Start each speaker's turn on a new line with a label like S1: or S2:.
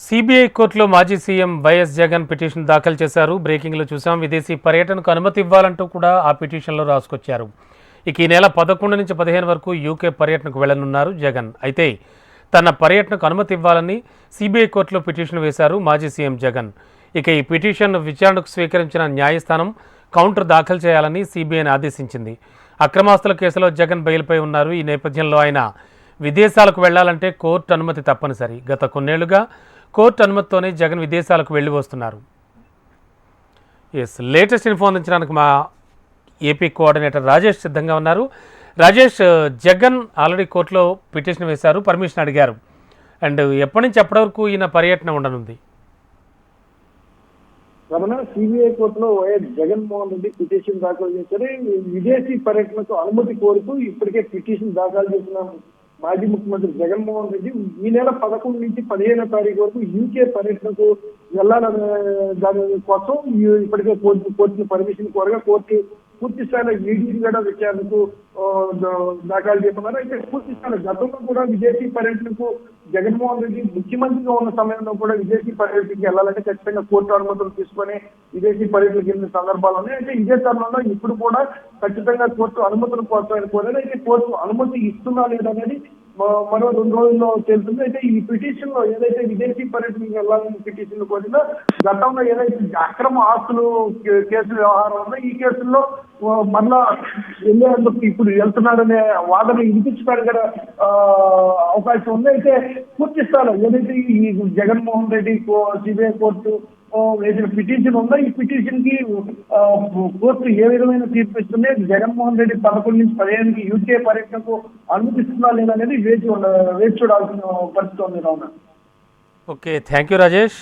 S1: CBI కోర్టులో మాజీ CM YS Jagan petition దాఖలు చేశారు. బ్రేకింగ్లో చూసాం. విదేశీ పర్యటనకు అనుమతి ఇవ్వాలంటూ కూడా ఆ పిటిషన్లో రాసుకొచ్చారు. ఇక ఈ నెల 11 నుంచి 15 వరకు యూకే పర్యటనకు వెళ్లనున్నారు జగన్. అయితే తన పర్యటనకు అనుమతి ఇవ్వాలని సిబిఐ కోర్టులో పిటిషన్ వేశారు మాజీ సీఎం జగన్. ఇక ఈ పిటిషన్ విచారణకు స్వీకరించిన న్యాయస్థానం కౌంటర్ దాఖలు చేయాలని సిబిఐని ఆదేశించింది. అక్రమాస్తుల కేసులో జగన్ బెయిల్పై ఉన్నారు. ఈ నేపథ్యంలో ఆయన విదేశాలకు వెళ్లాలంటే కోర్టు అనుమతి తప్పనిసరి. గత కొన్నేళ్లుగా కోర్టు అనుమతితోనే జగన్ విదేశాలకు వెళ్ళి వస్తున్నారు. లేటెస్ట్ ఇన్ఫో అందించడానికి మా ఏపీ కోఆర్డినేటర్ రాజేష్ సిద్ధంగా ఉన్నారు. రాజేష్, జగన్ ఆల్రెడీ కోర్టులో పిటిషన్ వేశారు, పర్మిషన్ అడిగారు. అండ్ ఎప్పటి నుంచి ఎప్పటి వరకు ఈయన పర్యటన ఉండనుంది?
S2: రమణ, సిబిఐ కోర్టులో వైఎస్ జగన్మోహన్ రెడ్డి పిటిషన్ దాఖలు చేశారు. విదేశీ పర్యటనకు అనుమతి కోరుతూ ఇప్పటికే పిటిషన్ దాఖలు చేసిన మాజీ ముఖ్యమంత్రి జగన్మోహన్ రెడ్డి ఈ నెల 11 నుంచి 15వ తారీఖు వరకు యూకే పర్యటనకు వెళ్లాలనే దాని కోసం ఇప్పటికే కోర్టును పర్మిషన్ కోరగా కోర్టు పూర్తి స్థాయిలో ఈడీ కూడా విచారణకు దాఖలు చేస్తున్నారు. అయితే పూర్తి స్థాయిలో గతంలో కూడా విదేశీ పర్యటనకు జగన్మోహన్ రెడ్డి ముఖ్యమంత్రిగా ఉన్న సమయంలో కూడా విదేశీ పర్యటనకి వెళ్ళాలంటే ఖచ్చితంగా కోర్టు అనుమతులు తీసుకొని విదేశీ పర్యటనకి వెళ్ళిన సందర్భాలు ఉన్నాయి. అయితే ఇదే తరుణంలో ఇప్పుడు కూడా ఖచ్చితంగా కోర్టు అనుమతుల కోసం కోరారు. అయితే కోర్టు అనుమతి ఇస్తున్నా లేదనేది మరో 2 రోజుల్లో తెలుస్తుంది. అయితే ఈ పిటిషన్ లో ఏదైతే విదేశీ పర్యటనకు వెళ్ళాలని పిటిషన్ కోరినా గతంలో ఏదైతే అక్రమ ఆస్తులు కేసు వ్యవహారం ఉందో ఈ కేసుల్లో మళ్ళా వెళ్ళేందుకు ఇప్పుడు వెళ్తున్నారనే వాదన వినిపించడానికి కూడా అవకాశం ఉంది. అయితే పూర్తి స్థాయిలో ఏదైతే ఈ జగన్మోహన్ రెడ్డి సిబిఐ కోర్టు వేసిన పిటిషన్ ఉందో ఈ పిటిషన్ కి కోర్టు ఏ విధమైన తీర్పు ఇస్తుంది, జగన్మోహన్ రెడ్డి 11 నుంచి 15కి యూకే పర్యటనకు అనుమతిస్తున్నా లేదనేది వేచి చూడాల్సిన పరిస్థితి ఉంది.
S1: Okay, thank you Rajesh.